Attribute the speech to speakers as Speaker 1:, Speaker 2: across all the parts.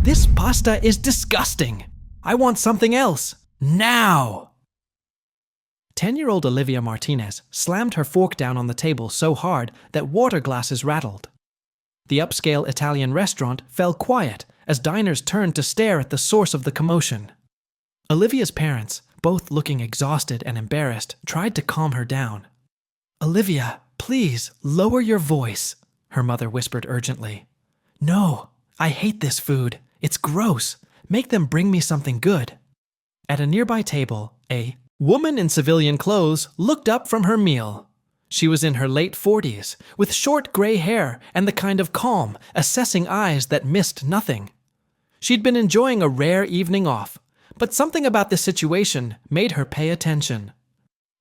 Speaker 1: This pasta is disgusting. I want something else. Now! 10-year-old Olivia Martinez slammed her fork down on the table so hard that water glasses rattled. The upscale Italian restaurant fell quiet as diners turned to stare at the source of the commotion. Olivia's parents, both looking exhausted and embarrassed, tried to calm her down. "Olivia, please, lower your voice," her mother whispered urgently. "No, I hate this food. It's gross. Make them bring me something good." At a nearby table, a woman in civilian clothes looked up from her meal. She was in her late 40s, with short gray hair and the kind of calm, assessing eyes that missed nothing. She'd been enjoying a rare evening off, but something about the situation made her pay attention.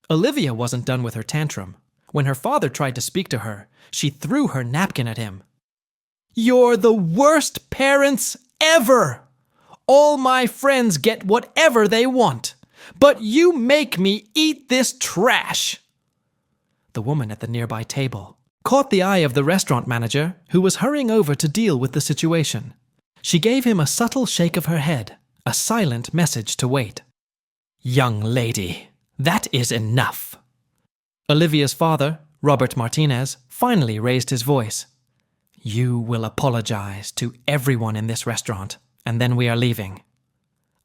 Speaker 1: Olivia wasn't done with her tantrum. When her father tried to speak to her, she threw her napkin at him. "You're the worst parents ever! All my friends get whatever they want, but you make me eat this trash!" The woman at the nearby table caught the eye of the restaurant manager, who was hurrying over to deal with the situation. She gave him a subtle shake of her head, a silent message to wait. "Young lady, that is enough." Olivia's father, Robert Martinez, finally raised his voice. "You will apologize to everyone in this restaurant, and then we are leaving."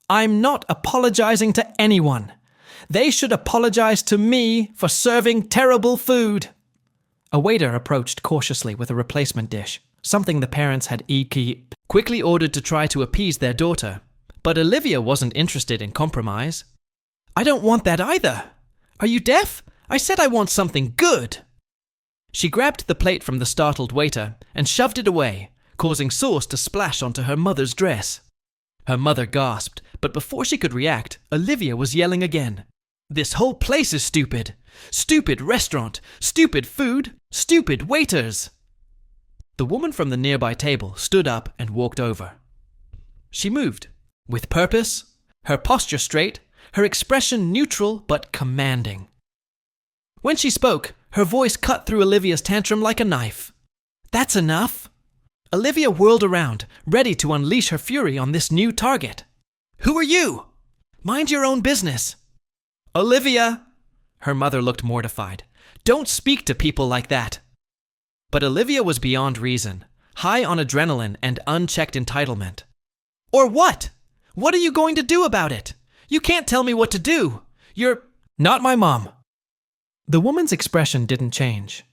Speaker 1: "I'm not apologizing to anyone. They should apologize to me for serving terrible food." A waiter approached cautiously with a replacement dish, something the parents had quickly ordered to try to appease their daughter. But Olivia wasn't interested in compromise. "I don't want that either. Are you deaf? I said I want something good." She grabbed the plate from the startled waiter and shoved it away, causing sauce to splash onto her mother's dress. Her mother gasped, but before she could react, Olivia was yelling again. "This whole place is stupid. Stupid restaurant, stupid food, stupid waiters." The woman from the nearby table stood up and walked over. She moved, with purpose, her posture straight, her expression neutral but commanding. When she spoke, her voice cut through Olivia's tantrum like a knife. "That's enough." Olivia whirled around, ready to unleash her fury on this new target. "Who are you? Mind your own business." "Olivia!" Her mother looked mortified. "Don't speak to people like that." But Olivia was beyond reason, high on adrenaline and unchecked entitlement. "Or what? What are you going to do about it? You can't tell me what to do. You're not my mom." The woman's expression didn't change.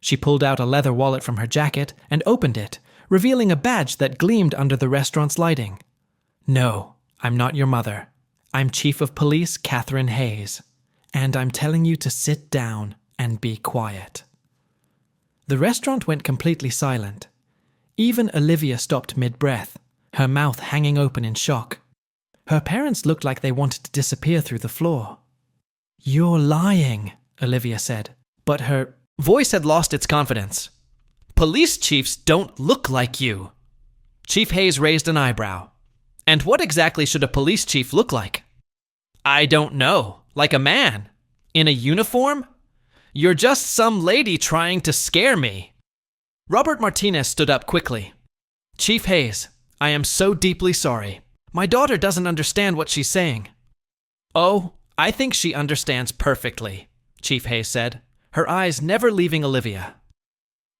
Speaker 1: She pulled out a leather wallet from her jacket and opened it, revealing a badge that gleamed under the restaurant's lighting. "No, I'm not your mother. I'm Chief of Police Catherine Hayes, and I'm telling you to sit down and be quiet." The restaurant went completely silent. Even Olivia stopped mid-breath, her mouth hanging open in shock. Her parents looked like they wanted to disappear through the floor. "You're lying," Olivia said, but her voice had lost its confidence. "Police chiefs don't look like you." Chief Hayes raised an eyebrow. "And what exactly should a police chief look like?" "I don't know. Like a man. In a uniform? You're just some lady trying to scare me." Robert Martinez stood up quickly. "Chief Hayes, I am so deeply sorry. My daughter doesn't understand what she's saying." "Oh, I think she understands perfectly," Chief Hayes said, her eyes never leaving Olivia.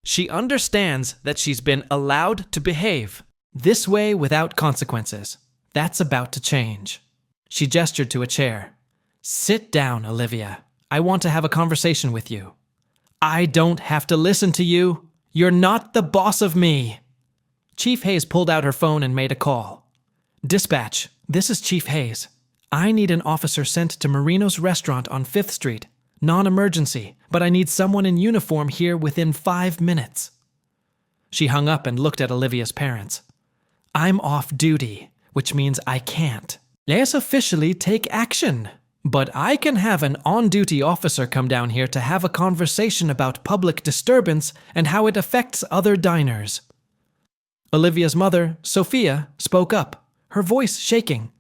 Speaker 1: "She understands that she's been allowed to behave this way without consequences. That's about to change." She gestured to a chair. "Sit down, Olivia. I want to have a conversation with you." "I don't have to listen to you. You're not the boss of me." Chief Hayes pulled out her phone and made a call. "Dispatch, this is Chief Hayes. I need an officer sent to Marino's restaurant on 5th Street. Non-emergency, but I need someone in uniform here within 5 minutes." She hung up and looked at Olivia's parents. "I'm off duty, which means I can't. Let's officially take action. But I can have an on-duty officer come down here to have a conversation about public disturbance and how it affects other diners." Olivia's mother, Sophia, spoke up, her voice shaking.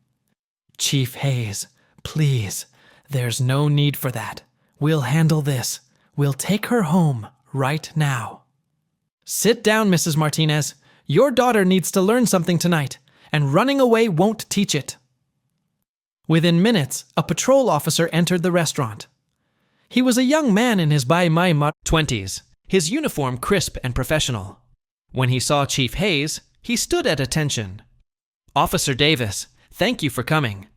Speaker 1: "Chief Hayes, please, there's no need for that. We'll handle this. We'll take her home right now." "Sit down, Mrs. Martinez. Your daughter needs to learn something tonight, and running away won't teach it. Within minutes, a patrol officer entered the restaurant. He was a young man in his mid-20s, his uniform crisp and professional. When he saw Chief Hayes, he stood at attention. "Officer Davis, thank you for coming.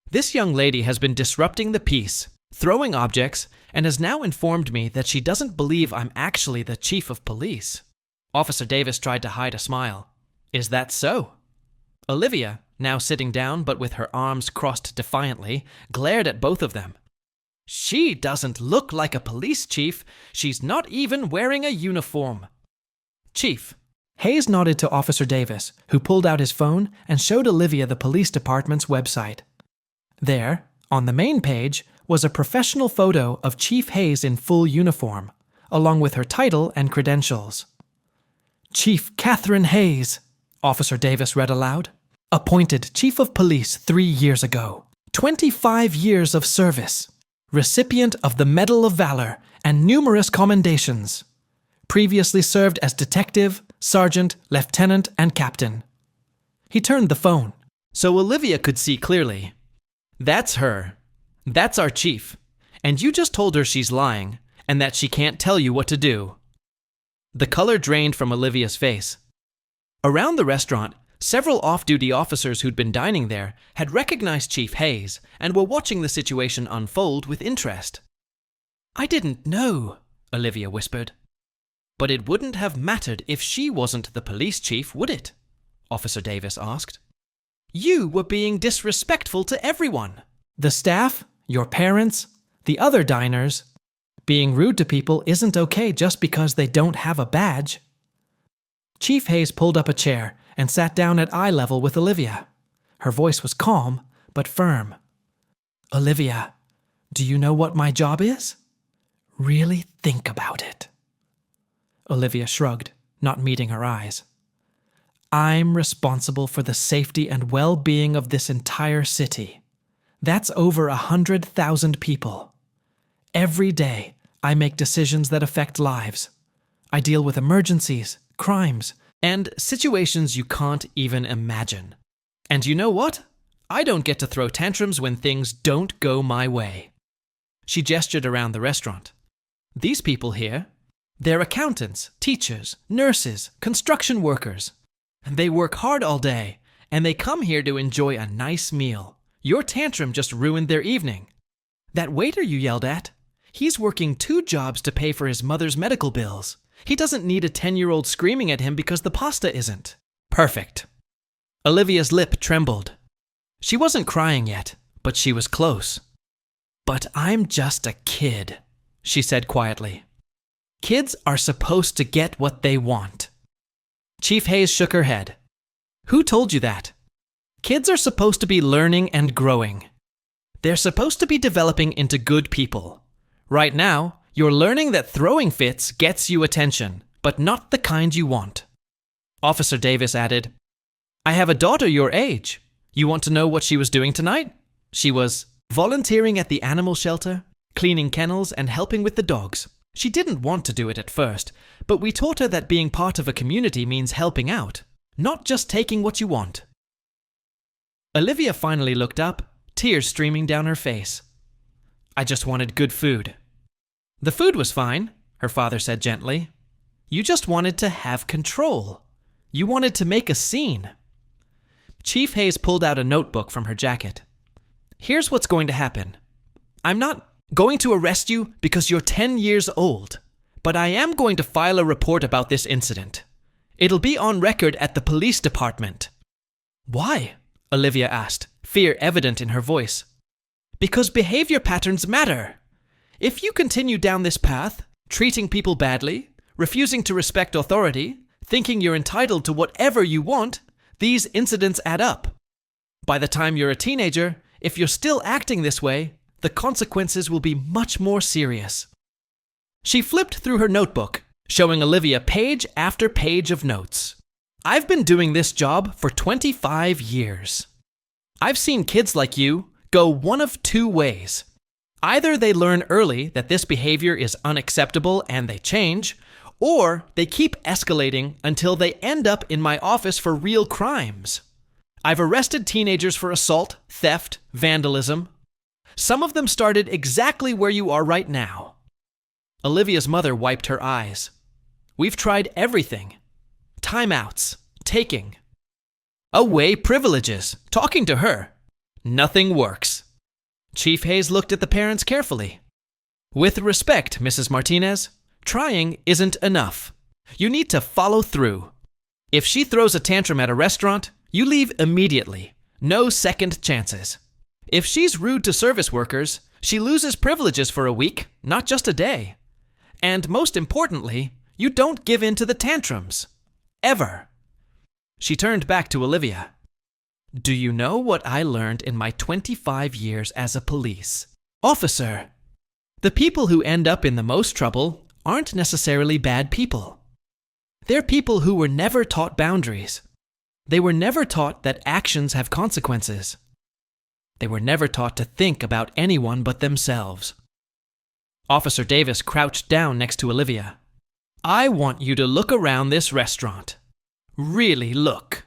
Speaker 1: This young lady has been disrupting the peace, throwing objects, and has now informed me that she doesn't believe I'm actually the chief of police." Officer Davis tried to hide a smile. "Is that so?" Olivia, now sitting down but with her arms crossed defiantly, glared at both of them. "She doesn't look like a police chief. She's not even wearing a uniform." "Chief." Hayes nodded to Officer Davis, who pulled out his phone and showed Olivia the police department's website. There, on the main page, was a professional photo of Chief Hayes in full uniform, along with her title and credentials. "Chief Catherine Hayes," Officer Davis read aloud, "appointed Chief of Police 3 years ago. 25 years of service. Recipient of the Medal of Valor and numerous commendations. Previously served as detective, sergeant, lieutenant, and captain." He turned the phone, so Olivia could see clearly. "That's her. That's our chief. And you just told her she's lying, and that she can't tell you what to do." The color drained from Olivia's face. Around the restaurant, several off-duty officers who'd been dining there had recognized Chief Hayes and were watching the situation unfold with interest. "I didn't know," Olivia whispered. "But it wouldn't have mattered if she wasn't the police chief, would it?" Officer Davis asked. "You were being disrespectful to everyone. The staff, your parents, the other diners. Being rude to people isn't okay just because they don't have a badge." Chief Hayes pulled up a chair and sat down at eye level with Olivia. Her voice was calm, but firm. "Olivia, do you know what my job is? Really think about it." Olivia shrugged, not meeting her eyes. "I'm responsible for the safety and well-being of this entire city. That's over 100,000 people. Every day, I make decisions that affect lives. I deal with emergencies, crimes, and situations you can't even imagine. And you know what? I don't get to throw tantrums when things don't go my way." She gestured around the restaurant. "These people here, they're accountants, teachers, nurses, construction workers. They work hard all day, and they come here to enjoy a nice meal. Your tantrum just ruined their evening. That waiter you yelled at, he's working 2 jobs to pay for his mother's medical bills. He doesn't need a 10-year-old screaming at him because the pasta isn't." "Perfect." Olivia's lip trembled. She wasn't crying yet, but she was close. "But I'm just a kid," she said quietly. "Kids are supposed to get what they want." Chief Hayes shook her head. "Who told you that? Kids are supposed to be learning and growing. They're supposed to be developing into good people. Right now, you're learning that throwing fits gets you attention, but not the kind you want." Officer Davis added, "I have a daughter your age. You want to know what she was doing tonight? She was volunteering at the animal shelter, cleaning kennels, and helping with the dogs. She didn't want to do it at first, but we taught her that being part of a community means helping out, not just taking what you want." Olivia finally looked up, tears streaming down her face. "I just wanted good food." "The food was fine," her father said gently. "You just wanted to have control. You wanted to make a scene." Chief Hayes pulled out a notebook from her jacket. "Here's what's going to happen. I'm not going to arrest you because you're 10 years old, but I am going to file a report about this incident. It'll be on record at the police department." "Why?" Olivia asked, fear evident in her voice. "Because behavior patterns matter. If you continue down this path, treating people badly, refusing to respect authority, thinking you're entitled to whatever you want, these incidents add up. By the time you're a teenager, if you're still acting this way, the consequences will be much more serious." She flipped through her notebook, showing Olivia page after page of notes. "I've been doing this job for 25 years. I've seen kids like you go one of 2 ways. Either they learn early that this behavior is unacceptable and they change, or they keep escalating until they end up in my office for real crimes. I've arrested teenagers for assault, theft, vandalism. Some of them started exactly where you are right now. Olivia's mother wiped her eyes. We've tried everything. Timeouts, taking. Away privileges, talking to her. Nothing works. Chief Hayes looked at the parents carefully. With respect, Mrs. Martinez, trying isn't enough. You need to follow through. If she throws a tantrum at a restaurant, you leave immediately. No second chances. If she's rude to service workers, she loses privileges for a week, not just a day. And most importantly, you don't give in to the tantrums. Ever. She turned back to Olivia. Do you know what I learned in my 25 years as a police officer? The people who end up in the most trouble aren't necessarily bad people. They're people who were never taught boundaries. They were never taught that actions have consequences. They were never taught to think about anyone but themselves. Officer Davis crouched down next to Olivia. I want you to look around this restaurant. Really look.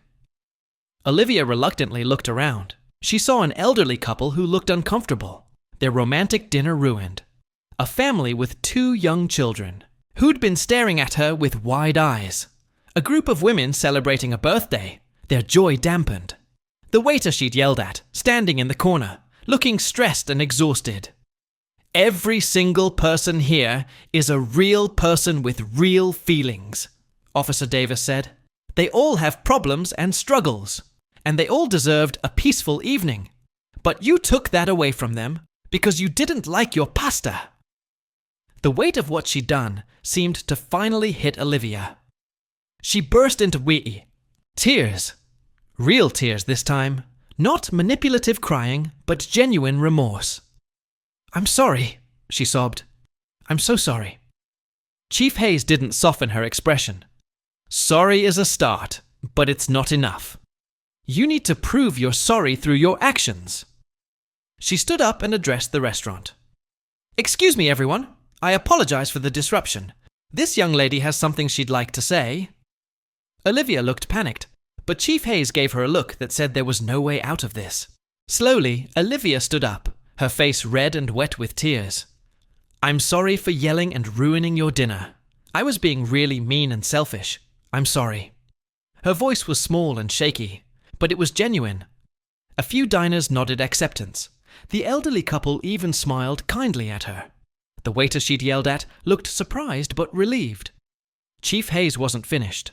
Speaker 1: Olivia reluctantly looked around. She saw an elderly couple who looked uncomfortable, their romantic dinner ruined. A family with 2 young children, who'd been staring at her with wide eyes. A group of women celebrating a birthday, their joy dampened. The waiter she'd yelled at, standing in the corner, looking stressed and exhausted. Every single person here is a real person with real feelings, Officer Davis said. They all have problems and struggles, and they all deserved a peaceful evening. But you took that away from them because you didn't like your pasta. The weight of what she'd done seemed to finally hit Olivia. She burst into tears. Real tears this time. Not manipulative crying, but genuine remorse. I'm sorry, she sobbed. I'm so sorry. Chief Hayes didn't soften her expression. Sorry is a start, but it's not enough. You need to prove you're sorry through your actions. She stood up and addressed the restaurant. Excuse me, everyone. I apologize for the disruption. This young lady has something she'd like to say. Olivia looked panicked, but Chief Hayes gave her a look that said there was no way out of this. Slowly, Olivia stood up, her face red and wet with tears. I'm sorry for yelling and ruining your dinner. I was being really mean and selfish. I'm sorry. Her voice was small and shaky, but it was genuine. A few diners nodded acceptance. The elderly couple even smiled kindly at her. The waiter she'd yelled at looked surprised but relieved. Chief Hayes wasn't finished.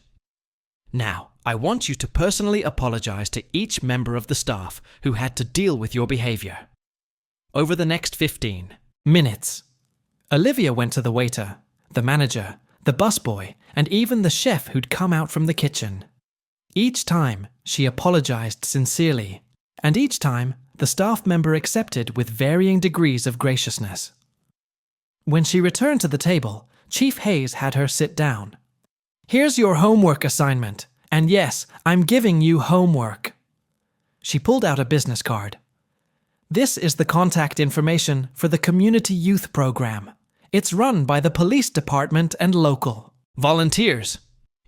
Speaker 1: Now, I want you to personally apologize to each member of the staff who had to deal with your behavior. Over the next 15 minutes. Olivia went to the waiter, the manager, the busboy, and even the chef who'd come out from the kitchen. Each time, she apologized sincerely, and each time, the staff member accepted with varying degrees of graciousness. When she returned to the table, Chief Hayes had her sit down. Here's your homework assignment, and yes, I'm giving you homework. She pulled out a business card. This is the contact information for the Community Youth Program. It's run by the police department and local volunteers.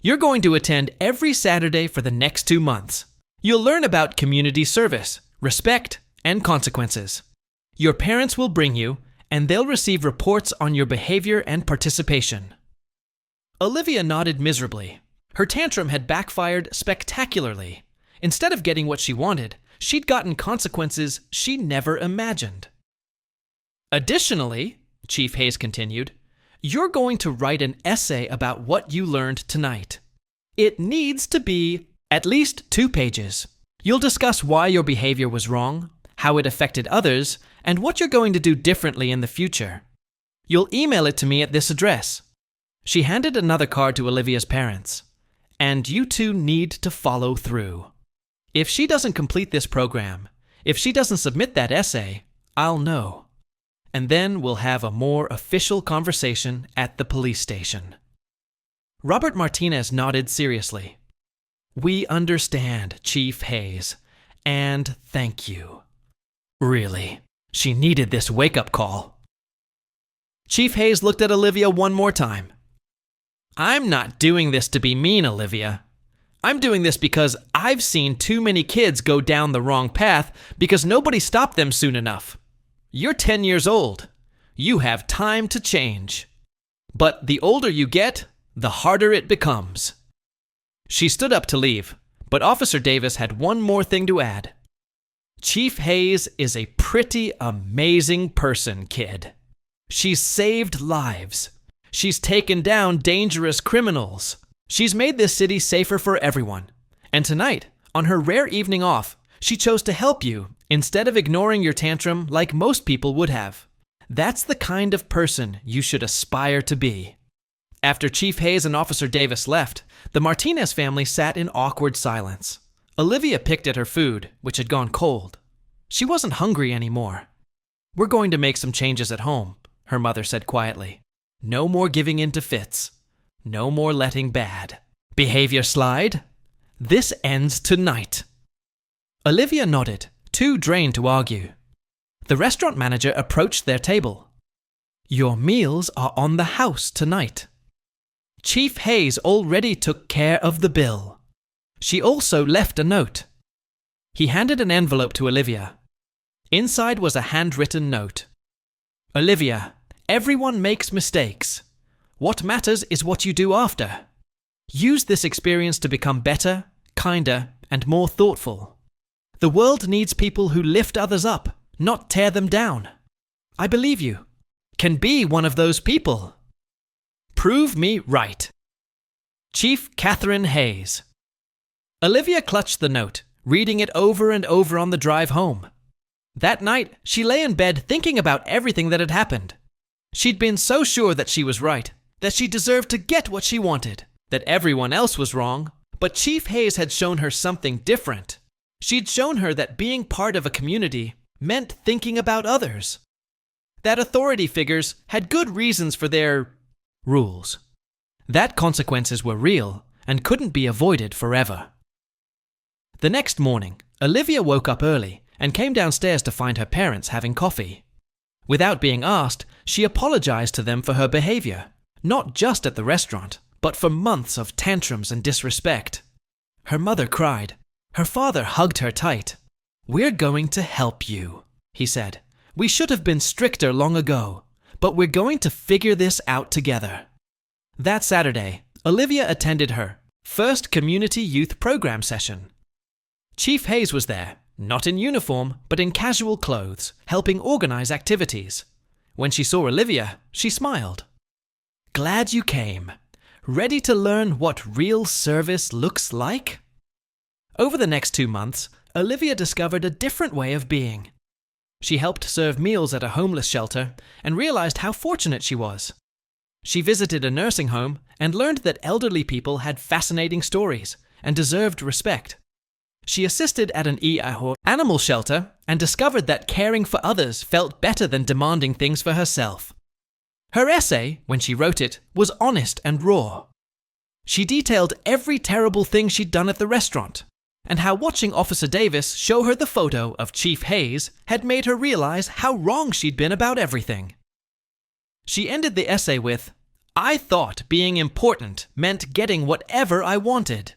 Speaker 1: You're going to attend every Saturday for the next 2 months. You'll learn about community service, respect, and consequences. Your parents will bring you, and they'll receive reports on your behavior and participation. Olivia nodded miserably. Her tantrum had backfired spectacularly. Instead of getting what she wanted, she'd gotten consequences she never imagined. Additionally, Chief Hayes continued, you're going to write an essay about what you learned tonight. It needs to be at least 2 pages. You'll discuss why your behavior was wrong, how it affected others, and what you're going to do differently in the future. You'll email it to me at this address. She handed another card to Olivia's parents. And you two need to follow through. If she doesn't complete this program, if she doesn't submit that essay, I'll know. And then we'll have a more official conversation at the police station. Robert Martinez nodded seriously. We understand, Chief Hayes, and thank you. Really, she needed this wake-up call. Chief Hayes looked at Olivia one more time. I'm not doing this to be mean, Olivia. I'm doing this because I've seen too many kids go down the wrong path because nobody stopped them soon enough. You're 10 years old. You have time to change. But the older you get, the harder it becomes. She stood up to leave, but Officer Davis had one more thing to add. Chief Hayes is a pretty amazing person, kid. She's saved lives. She's taken down dangerous criminals. She's made this city safer for everyone. And tonight, on her rare evening off, she chose to help you instead of ignoring your tantrum like most people would have. That's the kind of person you should aspire to be. After Chief Hayes and Officer Davis left, the Martinez family sat in awkward silence. Olivia picked at her food, which had gone cold. She wasn't hungry anymore. "We're going to make some changes at home," her mother said quietly. "No more giving in to fits. No more letting bad behavior slide. This ends tonight." Olivia nodded, too drained to argue. The restaurant manager approached their table. "Your meals are on the house tonight. Chief Hayes already took care of the bill. She also left a note." He handed an envelope to Olivia. Inside was a handwritten note. "Olivia, everyone makes mistakes. What matters is what you do after. Use this experience to become better, kinder, and more thoughtful. The world needs people who lift others up, not tear them down. I believe you can be one of those people. Prove me right. Chief Catherine Hayes." Olivia clutched the note, reading it over and over on the drive home. That night, she lay in bed thinking about everything that had happened. She'd been so sure that she was right, that she deserved to get what she wanted, that everyone else was wrong, but Chief Hayes had shown her something different. She'd shown her that being part of a community meant thinking about others. That authority figures had good reasons for their rules. That consequences were real and couldn't be avoided forever. The next morning, Olivia woke up early and came downstairs to find her parents having coffee. Without being asked, she apologized to them for her behavior, not just at the restaurant, but for months of tantrums and disrespect. Her mother cried. Her father hugged her tight. "We're going to help you," he said. "We should have been stricter long ago, but we're going to figure this out together." That Saturday, Olivia attended her first community youth program session. Chief Hayes was there, not in uniform, but in casual clothes, helping organize activities. When she saw Olivia, she smiled. "Glad you came. Ready to learn what real service looks like?" Over the next 2 months, Olivia discovered a different way of being. She helped serve meals at a homeless shelter and realized how fortunate she was. She visited a nursing home and learned that elderly people had fascinating stories and deserved respect. She assisted at an animal shelter and discovered that caring for others felt better than demanding things for herself. Her essay, when she wrote it, was honest and raw. She detailed every terrible thing she'd done at the restaurant, and how watching Officer Davis show her the photo of Chief Hayes had made her realize how wrong she'd been about everything. She ended the essay with, "I thought being important meant getting whatever I wanted.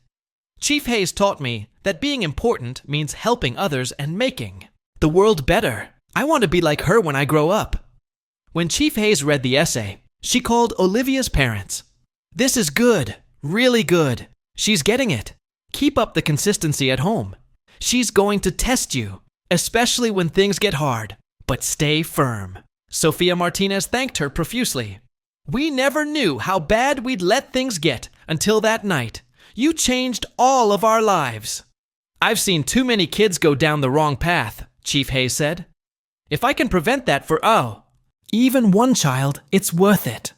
Speaker 1: Chief Hayes taught me that being important means helping others and making the world better. I want to be like her when I grow up." When Chief Hayes read the essay, she called Olivia's parents. "This is good, really good. She's getting it. Keep up the consistency at home. She's going to test you, especially when things get hard, but stay firm." Sophia Martinez thanked her profusely. "We never knew how bad we'd let things get until that night. You changed all of our lives." "I've seen too many kids go down the wrong path," Chief Hayes said. "If I can prevent that for even one child, it's worth it."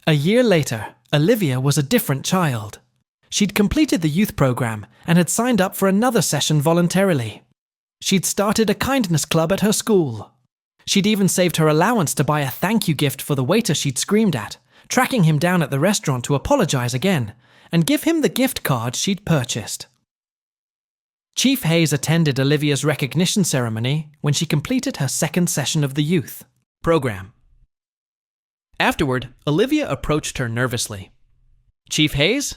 Speaker 1: A year later, Olivia was a different child. She'd completed the youth program and had signed up for another session voluntarily. She'd started a kindness club at her school. She'd even saved her allowance to buy a thank you gift for the waiter she'd screamed at, tracking him down at the restaurant to apologize again and give him the gift card she'd purchased. Chief Hayes attended Olivia's recognition ceremony when she completed her second session of the youth program. Afterward, Olivia approached her nervously. "Chief Hayes,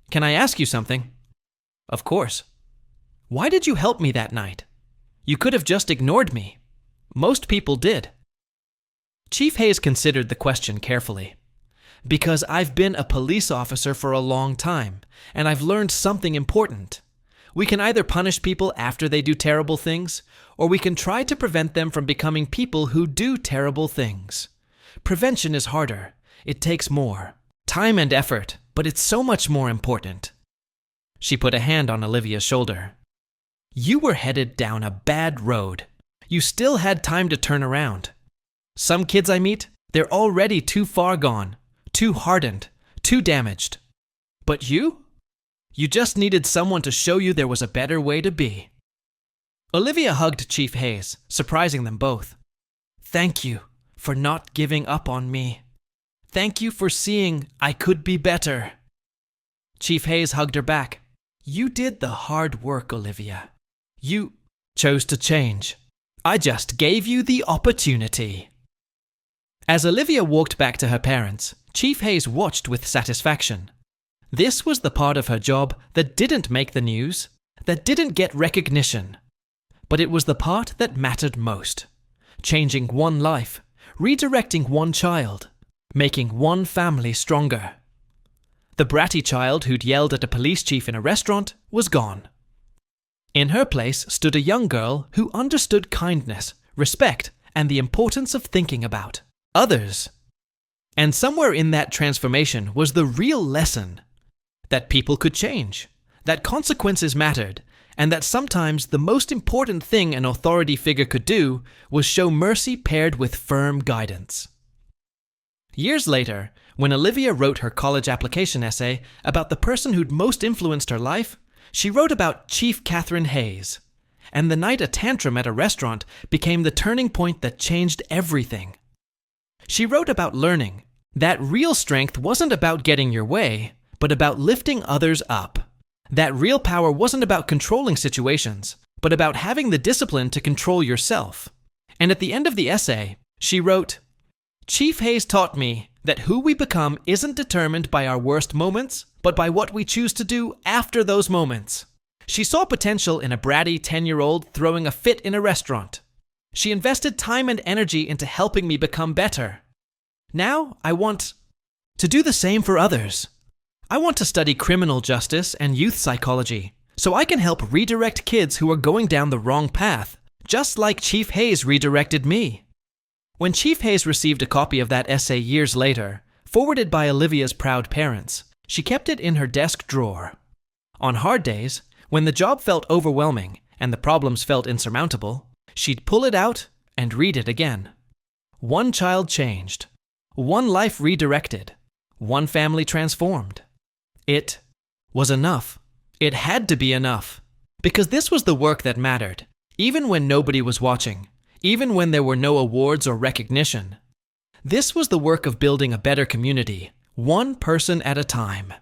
Speaker 1: can I ask you something?" Of course. Why did you help me that night? You could have just ignored me. Most people did. Chief Hayes considered the question carefully. Because I've been a police officer for a long time, and I've learned something important. We can either punish people after they do terrible things, or we can try to prevent them from becoming people who do terrible things. Prevention is harder. It takes more time and effort, but it's so much more important. She put a hand on Olivia's shoulder. You were headed down a bad road. You still had time to turn around. Some kids I meet, they're already too far gone, too hardened, too damaged. But you just needed someone to show you there was a better way to be. Olivia hugged Chief Hayes, surprising them both. Thank you for not giving up on me. Thank you for seeing I could be better. Chief Hayes hugged her back. You did the hard work, Olivia. You chose to change. I just gave you the opportunity. As Olivia walked back to her parents, Chief Hayes watched with satisfaction. This was the part of her job that didn't make the news, that didn't get recognition. But it was the part that mattered most. Changing one life, redirecting one child, making one family stronger. The bratty child who'd yelled at a police chief in a restaurant was gone. In her place stood a young girl who understood kindness, respect, and the importance of thinking about others. And somewhere in that transformation was the real lesson that people could change, that consequences mattered, and that sometimes the most important thing an authority figure could do was show mercy paired with firm guidance. Years later, when Olivia wrote her college application essay about the person who'd most influenced her life, she wrote about Chief Catherine Hayes, and the night a tantrum at a restaurant became the turning point that changed everything. She wrote about learning that real strength wasn't about getting your way, but about lifting others up. That real power wasn't about controlling situations, but about having the discipline to control yourself. And at the end of the essay, she wrote, Chief Hayes taught me that who we become isn't determined by our worst moments, but by what we choose to do after those moments. She saw potential in a bratty 10-year-old throwing a fit in a restaurant. She invested time and energy into helping me become better. Now I want to do the same for others. I want to study criminal justice and youth psychology, so I can help redirect kids who are going down the wrong path, just like Chief Hayes redirected me. When Chief Hayes received a copy of that essay years later, forwarded by Olivia's proud parents, she kept it in her desk drawer. On hard days, when the job felt overwhelming and the problems felt insurmountable, she'd pull it out and read it again. One child changed. One life redirected. One family transformed. It was enough. It had to be enough. Because this was the work that mattered, even when nobody was watching, even when there were no awards or recognition. This was the work of building a better community, one person at a time.